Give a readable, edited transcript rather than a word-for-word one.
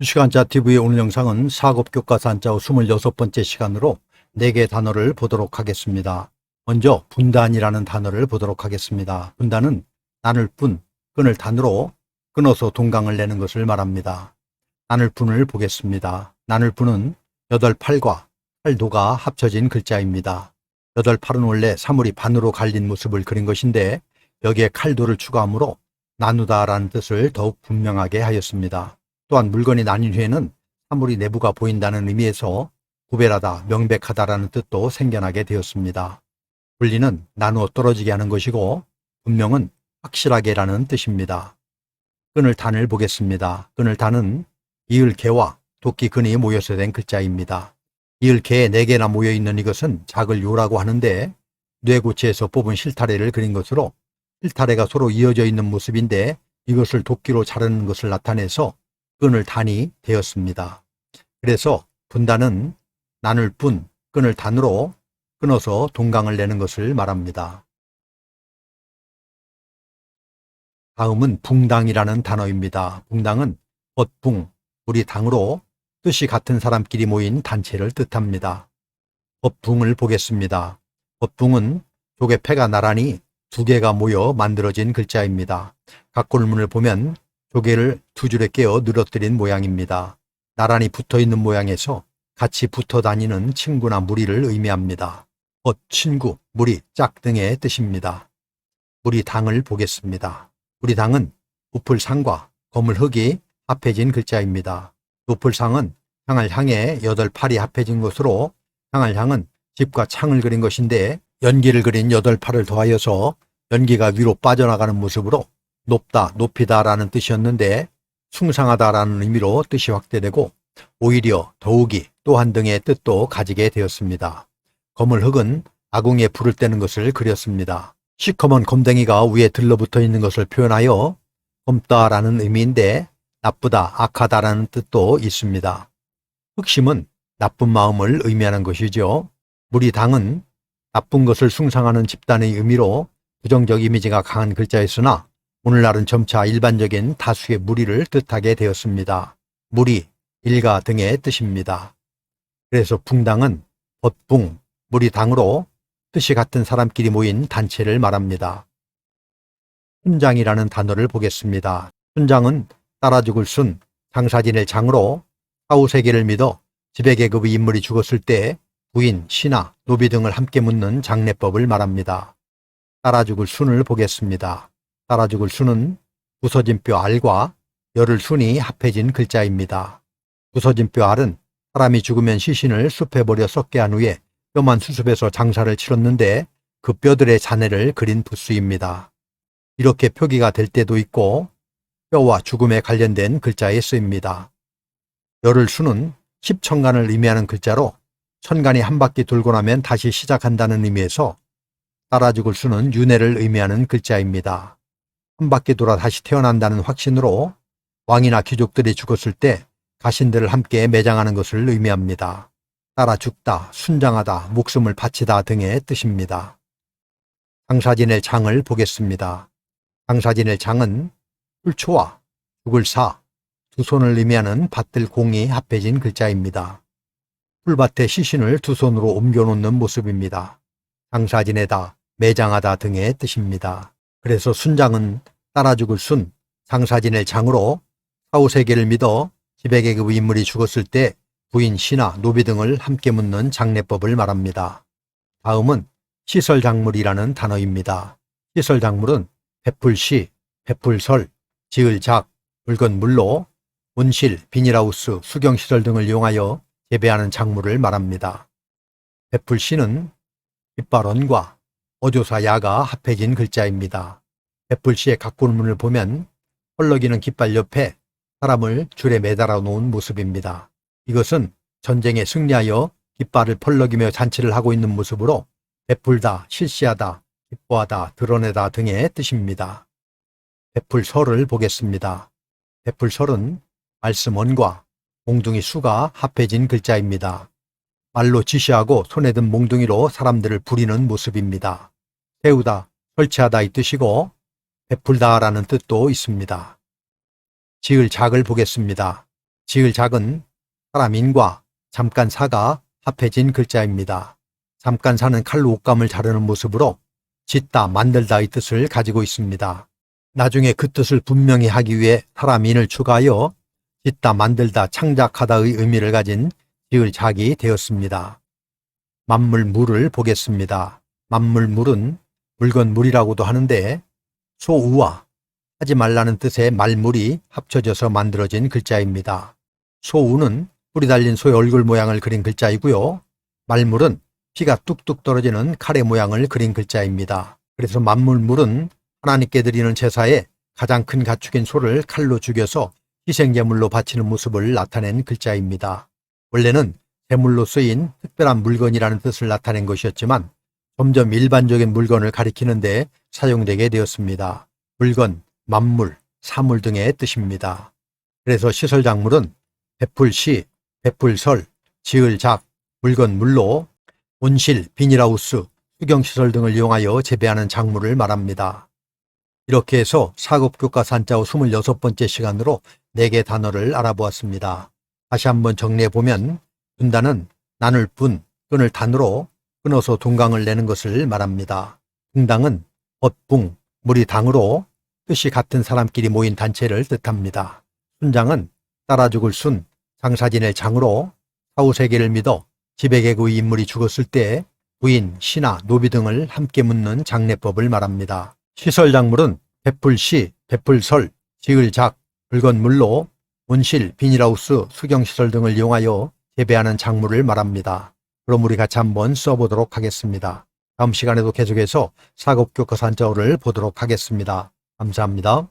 시간자 TV의 오늘 영상은 사급교과서 한자어 26번째 시간으로 4개 단어를 보도록 하겠습니다. 먼저 분단이라는 단어를 보도록 하겠습니다. 분단은 나눌 뿐, 끊을 단으로 끊어서 동강을 내는 것을 말합니다. 나눌 뿐을 보겠습니다. 나눌 뿐은 8팔과 팔도가 합쳐진 글자입니다. 8팔은 원래 사물이 반으로 갈린 모습을 그린 것인데 여기에 칼도를 추가하므로 나누다라는 뜻을 더욱 분명하게 하였습니다. 또한 물건이 나뉜 후에는 사물이 내부가 보인다는 의미에서 구별하다, 명백하다라는 뜻도 생겨나게 되었습니다. 분리는 나누어 떨어지게 하는 것이고 분명은 확실하게라는 뜻입니다. 끈을 단을 보겠습니다. 끈을 단은 이을 개와 도끼 근이 모여서 된 글자입니다. 이을 개에 4개나 모여있는 이것은 작을 요라고 하는데 뇌고체에서 뽑은 실타래를 그린 것으로 실타래가 서로 이어져 있는 모습인데 이것을 도끼로 자르는 것을 나타내서 끈을 단이 되었습니다. 그래서 분단은 나눌 뿐, 끈을 단으로 끊어서 동강을 내는 것을 말합니다. 다음은 붕당이라는 단어입니다. 붕당은 벗붕, 우리 당으로 뜻이 같은 사람끼리 모인 단체를 뜻합니다. 벗붕을 보겠습니다. 벗붕은 조개 패가 나란히 2개가 모여 만들어진 글자입니다. 각골문을 보면 조개를 2줄에 깨어 늘어뜨린 모양입니다. 나란히 붙어있는 모양에서 같이 붙어 다니는 친구나 무리를 의미합니다. 친구, 무리, 짝 등의 뜻입니다. 무리당을 보겠습니다. 무리당은 우풀상과 거물흙이 합해진 글자입니다. 우풀상은 향을 향해 8팔이 합해진 것으로 향을 향은 집과 창을 그린 것인데 연기를 그린 8팔을 더하여서 연기가 위로 빠져나가는 모습으로 높다, 높이다 라는 뜻이었는데 숭상하다 라는 의미로 뜻이 확대되고 오히려, 더욱이, 또한 등의 뜻도 가지게 되었습니다. 거물흙은 아궁이에 불을 떼는 것을 그렸습니다. 시커먼 검댕이가 위에 들러붙어 있는 것을 표현하여 검다 라는 의미인데 나쁘다, 악하다 라는 뜻도 있습니다. 흑심은 나쁜 마음을 의미하는 것이죠. 무리당은 나쁜 것을 숭상하는 집단의 의미로 부정적 이미지가 강한 글자였으나 오늘날은 점차 일반적인 다수의 무리를 뜻하게 되었습니다. 무리, 일가 등의 뜻입니다. 그래서 붕당은 벗붕, 무리당으로 뜻이 같은 사람끼리 모인 단체를 말합니다. 순장이라는 단어를 보겠습니다. 순장은 따라 죽을 순, 장사 지낼 장으로 사후세계를 믿어 지배계급의 인물이 죽었을 때 부인, 신하, 노비 등을 함께 묻는 장례법을 말합니다. 따라 죽을 순을 보겠습니다. 따라 죽을 순은 부서진 뼈 알과 열을 순이 합해진 글자입니다. 부서진 뼈 알은 사람이 죽으면 시신을 숲에 버려 썩게 한 후에 뼈만 수습해서 장사를 치렀는데 그 뼈들의 잔해를 그린 붓수입니다. 이렇게 표기가 될 때도 있고 뼈와 죽음에 관련된 글자에 쓰입니다. 열을 순은 십천간을 의미하는 글자로 천간이 한 바퀴 돌고 나면 다시 시작한다는 의미에서 따라 죽을 수는 윤회를 의미하는 글자입니다. 한 바퀴 돌아 다시 태어난다는 확신으로 왕이나 귀족들이 죽었을 때 가신들을 함께 매장하는 것을 의미합니다. 따라 죽다, 순장하다, 목숨을 바치다 등의 뜻입니다. 장사 지낼 장을 보겠습니다. 장사 지낼 장은 풀초와 죽을 사, 두 손을 의미하는 밭들 공이 합해진 글자입니다. 풀밭에 시신을 두 손으로 옮겨놓는 모습입니다. 장사 지내다, 매장하다 등의 뜻입니다. 그래서 순장은 따라 죽을 순, 장사 지낼 장으로 사후세계를 믿어 지배계급 인물이 죽었을 때 부인, 신하, 노비 등을 함께 묻는 장례법을 말합니다. 다음은 시설작물이라는 단어입니다. 시설작물은 베풀시, 베풀설, 지을작, 붉은 물로 온실, 비닐하우스, 수경시설 등을 이용하여 재배하는 작물을 말합니다. 베풀시는 깃발원과 어조사 야가 합해진 글자입니다. 베풀시의 각골문을 보면 펄럭이는 깃발 옆에 사람을 줄에 매달아 놓은 모습입니다. 이것은 전쟁에 승리하여 깃발을 펄럭이며 잔치를 하고 있는 모습으로 베풀다, 실시하다, 기뻐하다, 드러내다 등의 뜻입니다. 베풀설을 보겠습니다. 베풀설은 말씀원과 몽둥이 수가 합해진 글자입니다. 말로 지시하고 손에 든 몽둥이로 사람들을 부리는 모습입니다. 세우다, 설치하다 이 뜻이고 베풀다 라는 뜻도 있습니다. 지을 작을 보겠습니다. 지을 작은 사람인과 잠깐 사가 합해진 글자입니다. 잠깐 사는 칼로 옷감을 자르는 모습으로 짓다 만들다의 뜻을 가지고 있습니다. 나중에 그 뜻을 분명히 하기 위해 사람인을 추가하여 짓다 만들다 창작하다의 의미를 가진 지을 작이 되었습니다. 만물물을 보겠습니다. 만물물은 물건물이라고도 하는데 소우와 하지 말라는 뜻의 말물이 합쳐져서 만들어진 글자입니다. 소우는 뿔이 달린 소의 얼굴 모양을 그린 글자이고요. 말물은 피가 뚝뚝 떨어지는 칼의 모양을 그린 글자입니다. 그래서 만물물은 하나님께 드리는 제사에 가장 큰 가축인 소를 칼로 죽여서 희생제물로 바치는 모습을 나타낸 글자입니다. 원래는 제물로 쓰인 특별한 물건이라는 뜻을 나타낸 것이었지만 점점 일반적인 물건을 가리키는데 사용되게 되었습니다. 물건, 만물, 사물 등의 뜻입니다. 그래서 시설작물은 베풀시, 베풀설, 지을작, 물건물로 온실, 비닐하우스, 수경시설 등을 이용하여 재배하는 작물을 말합니다. 이렇게 해서 사급교과서 한자어 26번째 시간으로 4개 단어를 알아보았습니다. 다시 한번 정리해보면 분단은 나눌 분, 끊을 단으로 끊어서 둥강을 내는 것을 말합니다. 둥당은 엇붕, 물이 당으로 뜻이 같은 사람끼리 모인 단체를 뜻합니다. 순장은 따라 죽을 순, 장사 지낼 장으로 사후세계를 믿어 지배계급의 인물이 죽었을 때 부인, 신하, 노비 등을 함께 묻는 장례법을 말합니다. 시설작물은 베풀시, 베풀설, 지을작, 물건물로 온실, 비닐하우스, 수경시설 등을 이용하여 재배하는 작물을 말합니다. 그럼 우리 같이 한번 써보도록 하겠습니다. 다음 시간에도 계속해서 사급교과서 한자어를 보도록 하겠습니다. 감사합니다.